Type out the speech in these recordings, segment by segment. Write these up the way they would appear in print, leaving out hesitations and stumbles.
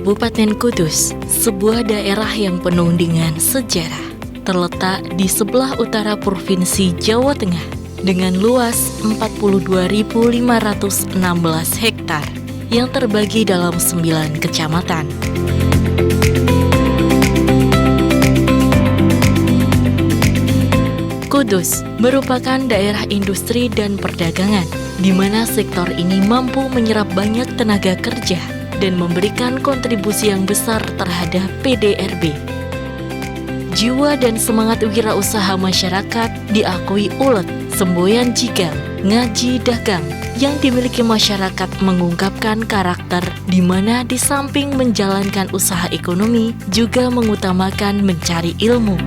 Kabupaten Kudus, sebuah daerah yang penuh dengan sejarah, terletak di sebelah utara Provinsi Jawa Tengah dengan luas 42.516 hektar yang terbagi dalam 9 kecamatan. Kudus merupakan daerah industri dan perdagangan, di mana sektor ini mampu menyerap banyak tenaga kerja dan memberikan kontribusi yang besar terhadap PDRB. Jiwa dan semangat wirausaha masyarakat diakui ulet, semboyan jigang, ngaji dagang yang dimiliki masyarakat mengungkapkan karakter di mana di samping menjalankan usaha ekonomi juga mengutamakan mencari ilmu.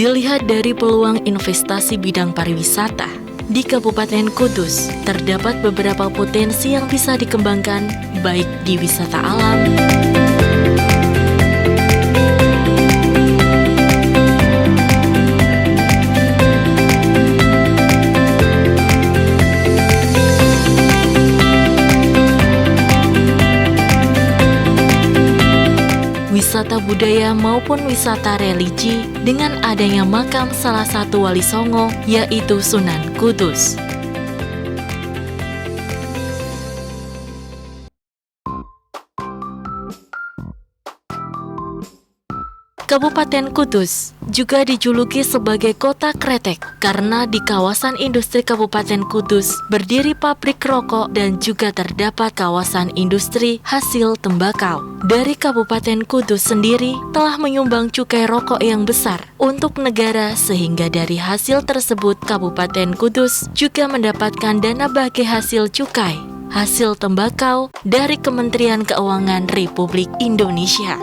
Dilihat dari peluang investasi bidang pariwisata, di Kabupaten Kudus terdapat beberapa potensi yang bisa dikembangkan baik di wisata alam, wisata budaya maupun wisata religi dengan adanya makam salah satu wali Songo yaitu Sunan Kudus. Kabupaten Kudus juga dijuluki sebagai kota kretek karena di kawasan industri Kabupaten Kudus berdiri pabrik rokok dan juga terdapat kawasan industri hasil tembakau. Dari Kabupaten Kudus sendiri telah menyumbang cukai rokok yang besar untuk negara sehingga dari hasil tersebut Kabupaten Kudus juga mendapatkan dana bagi hasil cukai, hasil tembakau dari Kementerian Keuangan Republik Indonesia.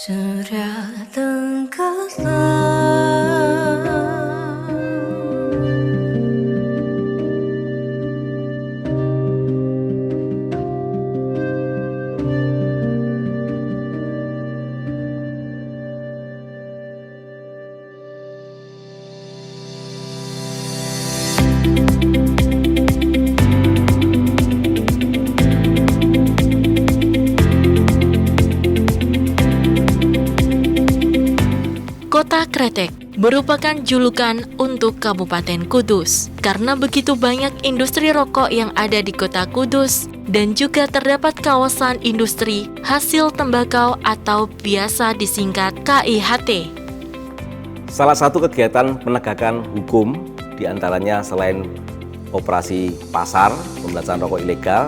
Surya tenggelam. Kota Kretek merupakan julukan untuk Kabupaten Kudus karena begitu banyak industri rokok yang ada di Kota Kudus dan juga terdapat kawasan industri hasil tembakau atau biasa disingkat KIHT. Salah satu kegiatan penegakan hukum diantaranya selain operasi pasar, pemberantasan rokok ilegal,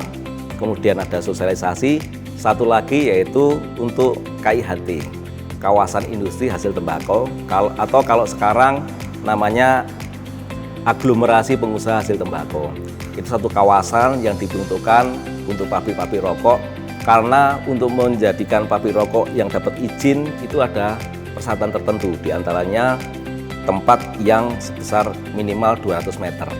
kemudian ada sosialisasi, satu lagi yaitu untuk KIHT. Kawasan industri hasil tembakau, atau kalau sekarang namanya aglomerasi pengusaha hasil tembakau. Itu satu kawasan yang diperuntukkan untuk pabrik-pabrik rokok, karena untuk menjadikan pabrik rokok yang dapat izin itu ada persyaratan tertentu, diantaranya tempat yang sebesar minimal 200 meter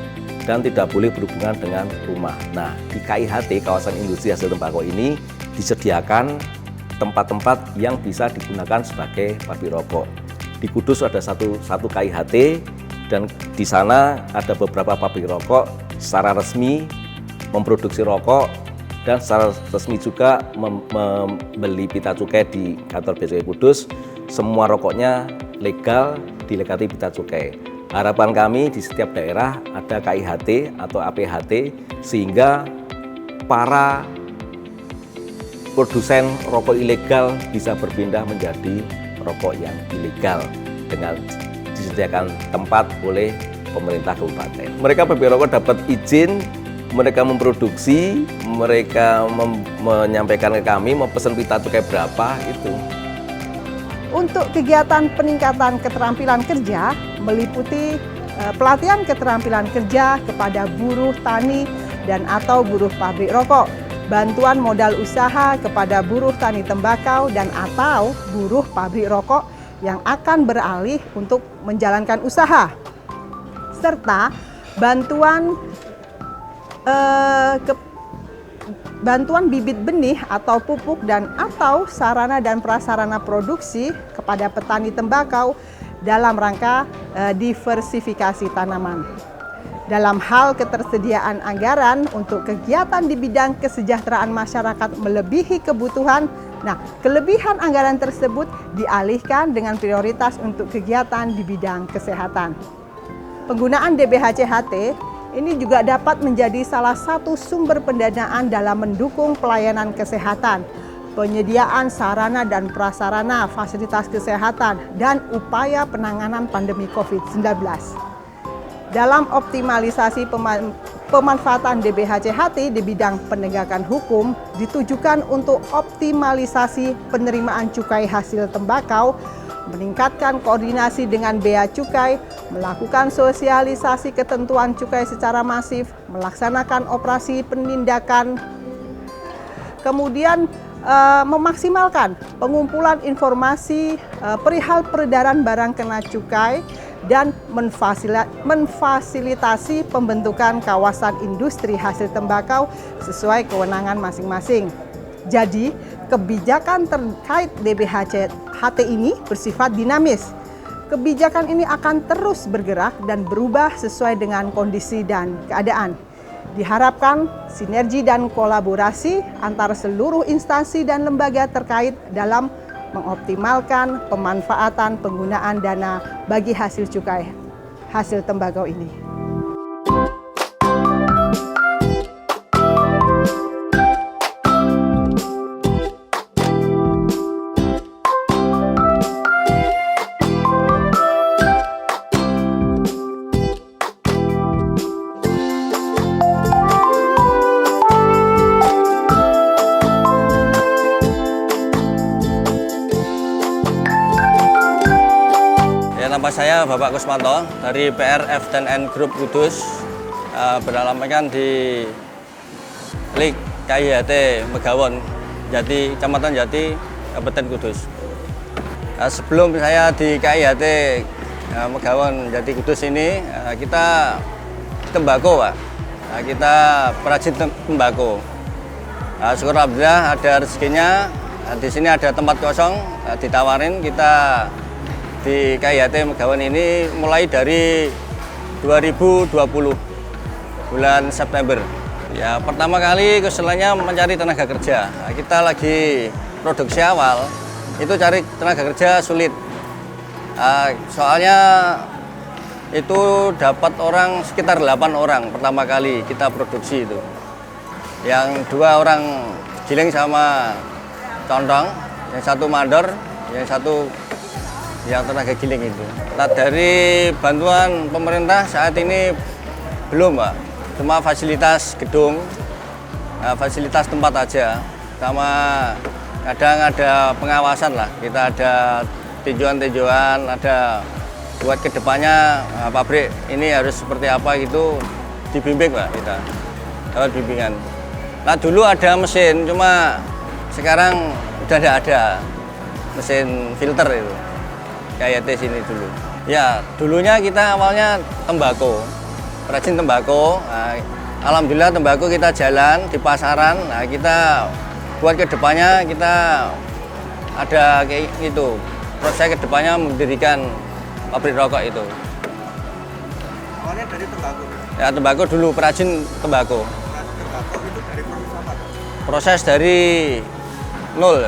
dan tidak boleh berhubungan dengan rumah. Nah, di KIHT, kawasan industri hasil tembakau ini disediakan tempat-tempat yang bisa digunakan sebagai pabrik rokok. Di Kudus ada satu KIHT dan di sana ada beberapa pabrik rokok secara resmi memproduksi rokok dan secara resmi juga membeli pita cukai di kantor Bea Cukai Kudus. Semua rokoknya legal dilekati pita cukai. Harapan kami di setiap daerah ada KIHT atau APHT sehingga para produsen rokok ilegal bisa berpindah menjadi rokok yang ilegal dengan disediakan tempat oleh pemerintah kabupaten. Mereka pabrik rokok dapat izin, mereka memproduksi, mereka menyampaikan ke kami mau pesan pita cukai berapa itu. Untuk kegiatan peningkatan keterampilan kerja meliputi pelatihan keterampilan kerja kepada buruh tani dan atau buruh pabrik rokok, bantuan modal usaha kepada buruh tani tembakau dan atau buruh pabrik rokok yang akan beralih untuk menjalankan usaha, serta bantuan bibit benih atau pupuk dan atau sarana dan prasarana produksi kepada petani tembakau dalam rangka diversifikasi tanaman. Dalam hal ketersediaan anggaran untuk kegiatan di bidang kesejahteraan masyarakat melebihi kebutuhan, kelebihan anggaran tersebut dialihkan dengan prioritas untuk kegiatan di bidang kesehatan. Penggunaan DBHC-HT ini juga dapat menjadi salah satu sumber pendanaan dalam mendukung pelayanan kesehatan, penyediaan sarana dan prasarana fasilitas kesehatan, dan upaya penanganan pandemi COVID-19. Dalam optimalisasi pemanfaatan DBHC-HT di bidang penegakan hukum ditujukan untuk optimalisasi penerimaan cukai hasil tembakau, meningkatkan koordinasi dengan Bea Cukai, melakukan sosialisasi ketentuan cukai secara masif, melaksanakan operasi penindakan, kemudian memaksimalkan pengumpulan informasi perihal peredaran barang kena cukai, dan memfasilitasi pembentukan kawasan industri hasil tembakau sesuai kewenangan masing-masing. Jadi, kebijakan terkait DBHC-HT ini bersifat dinamis. Kebijakan ini akan terus bergerak dan berubah sesuai dengan kondisi dan keadaan. Diharapkan sinergi dan kolaborasi antara seluruh instansi dan lembaga terkait dalam mengoptimalkan pemanfaatan penggunaan dana bagi hasil cukai hasil tembakau ini. Nama saya Bapak Kusmanto dari PR F10N Group Kudus, beralamatkan di LIK KIHT Megawon, Jati, Kecamatan Jati, Kabupaten Kudus. Sebelum saya di KIHT Megawan Jati Kudus ini, kita tembakau, Pak. Kita perajin tembakau. Syukur alhamdulillah ada rezekinya. Di sini ada tempat kosong, ditawarin kita di KIHT Megawan ini mulai dari 2020 bulan September. Ya, pertama kali kesulitannya mencari tenaga kerja. Kita lagi produksi awal, itu cari tenaga kerja sulit. Soalnya itu dapat orang sekitar 8 orang pertama kali kita produksi itu. Yang 2 orang giling sama condong, yang 1 mandor, yang 1 yang tenaga giling itu. Nah, dari bantuan pemerintah saat ini belum, Pak. Cuma fasilitas gedung, fasilitas tempat aja, sama kadang ada pengawasan lah. Kita ada tinjauan-tinjauan, ada buat kedepannya pabrik ini harus seperti apa gitu, dibimbing, Pak, kita lewat bimbingan. Nah, dulu ada mesin, cuma sekarang udah tidak ada mesin filter itu kayak sini dulu. Ya, dulunya kita awalnya tembakau, perajin tembakau. Nah, alhamdulillah tembakau kita jalan di pasaran. Nah, kita buat kedepannya kita ada kayak gitu. Proses kedepannya mendirikan pabrik rokok itu. Awalnya dari tembakau. Ya, tembakau dulu, perajin tembakau. Nah, tembakau itu dari proses apa? Proses dari nol.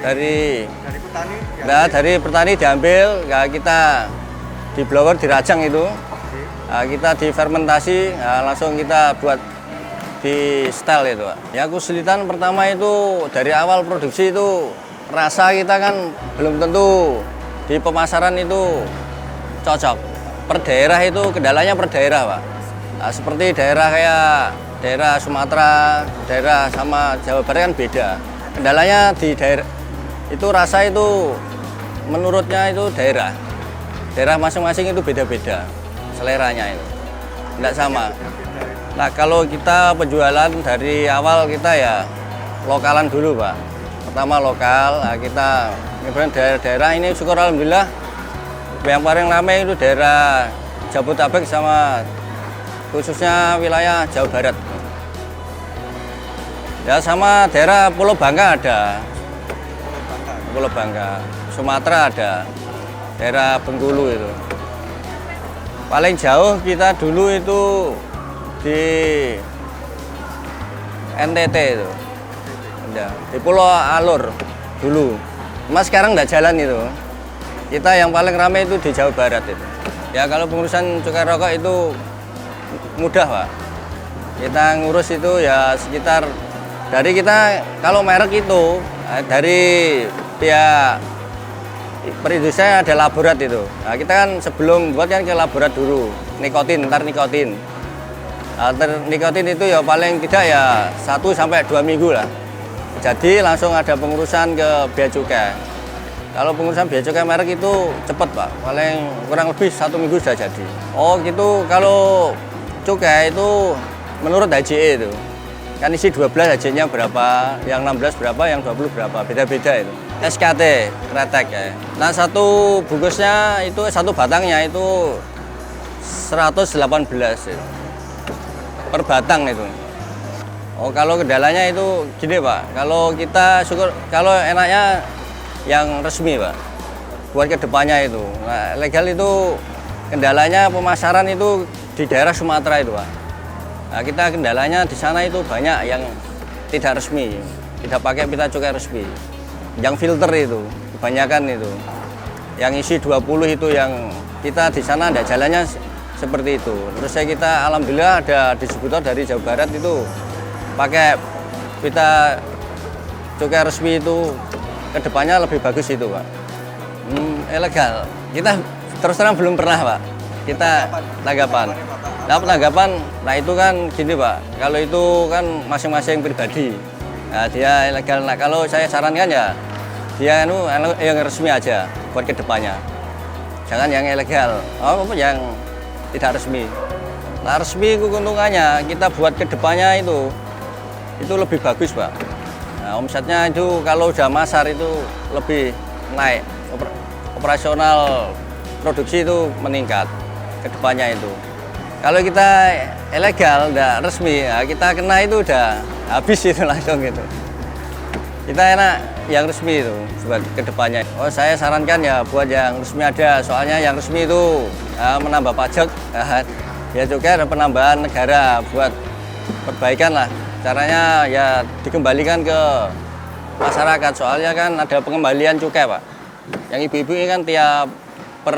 Dari petani. Nah, dari petani diambil, ya kita di blower dirajang itu. Nah, kita difermentasi, nah, langsung kita buat di setel itu, Pak. Ya, kesulitan pertama itu dari awal produksi itu rasa kita kan belum tentu di pemasaran itu cocok. Per daerah itu kendalanya per daerah, Pak. Nah, seperti daerah kayak daerah Sumatera, daerah sama Jawa Barat kan beda. Kendalanya di daerah itu rasa itu menurutnya itu daerah masing-masing itu beda-beda seleranya itu tidak sama. Nah, kalau kita penjualan dari awal kita ya lokalan dulu, Pak. Pertama lokal, nah kita nyebarin daerah-daerah ini syukur alhamdulillah yang paling ramai itu daerah Jabodetabek sama khususnya wilayah Jawa Barat. Ya, sama daerah Pulau Bangka ada. Pulau Bangka, Sumatera ada, daerah Bengkulu itu. Paling jauh kita dulu itu di NTT itu, di Pulau Alur dulu. Mas sekarang nggak jalan itu. Kita yang paling ramai itu di Jawa Barat itu. Ya, kalau pengurusan cukai rokok itu mudah, Pak. Kita ngurus itu ya sekitar dari kita kalau merek itu dari pihak perindustrian ada laborat itu. Nah, kita kan sebelum buat kan ke laborat dulu, nikotin. Nah, nikotin itu ya paling tidak ya 1 sampai 2 minggu lah. Jadi langsung ada pengurusan ke bea cukai. Kalau pengurusan bea cukai merek itu cepat, Pak. Paling kurang lebih 1 minggu sudah jadi. Oh gitu, kalau cukai itu menurut HJE itu. Kan isi 12 HJ-nya berapa, yang 16 berapa, yang 20 berapa, beda-beda itu. SKT, kretek ya. Nah, satu bungkusnya itu, satu batangnya itu 118 itu. Per batang itu. Oh, kalau kendalanya itu gini, Pak. Kalau kita syukur, kalau enaknya yang resmi, Pak. Buat kedepannya itu. Nah, legal itu kendalanya pemasaran itu di daerah Sumatera itu, Pak. Nah, kita kendalanya di sana itu banyak yang tidak resmi, tidak pakai pita cukai resmi. Yang filter itu, kebanyakan itu. Yang isi 20 itu yang kita di sana ada jalannya seperti itu. Terus kita alhamdulillah ada distributor dari Jawa Barat itu pakai pita cukai resmi itu, kedepannya lebih bagus itu, Pak. Ilegal. Kita terus terang belum pernah, Pak. Kita tanggapan. Nah, penanggapan, nah itu kan gini, Pak. Kalau itu kan masing-masing pribadi. Nah, dia ilegal. Nah, kalau saya sarankan ya dia itu yang resmi aja buat kedepannya. Jangan yang ilegal. Oh, yang tidak resmi. Nah, resmi itu keuntungannya kita buat kedepannya itu lebih bagus, Pak. Nah, omsetnya itu kalau udah masar itu lebih naik, operasional produksi itu meningkat ke depannya itu. Kalau kita ilegal, tidak resmi, ya kita kena itu udah habis itu langsung gitu. Kita enak yang resmi itu buat ke depannya. Oh, saya sarankan ya buat yang resmi ada, soalnya yang resmi itu menambah pajak, ya juga ada penambahan negara buat perbaikan lah. Caranya ya dikembalikan ke masyarakat, soalnya kan ada pengembalian cukai Pak. Yang ibu-ibu ini kan tiap per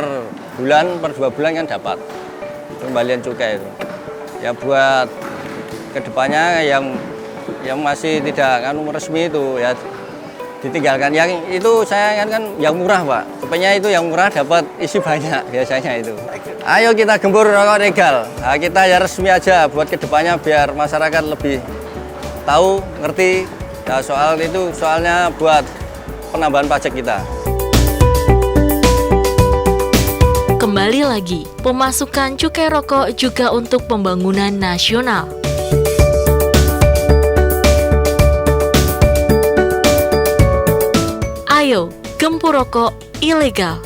bulan, per 2 bulan kan dapat pengembalian cukai itu. Ya buat kedepannya yang masih tidak kan resmi itu ya ditinggalkan. Yang itu saya kan yang murah Pak. Kepennya itu yang murah dapat isi banyak biasanya itu. Ayo kita gempur rokok legal. Nah, kita ya resmi aja buat kedepannya biar masyarakat lebih tahu, ngerti. Nah, soal itu soalnya buat penambahan pajak kita. Kembali lagi, pemasukan cukai rokok juga untuk pembangunan nasional. Ayo, gempur rokok ilegal.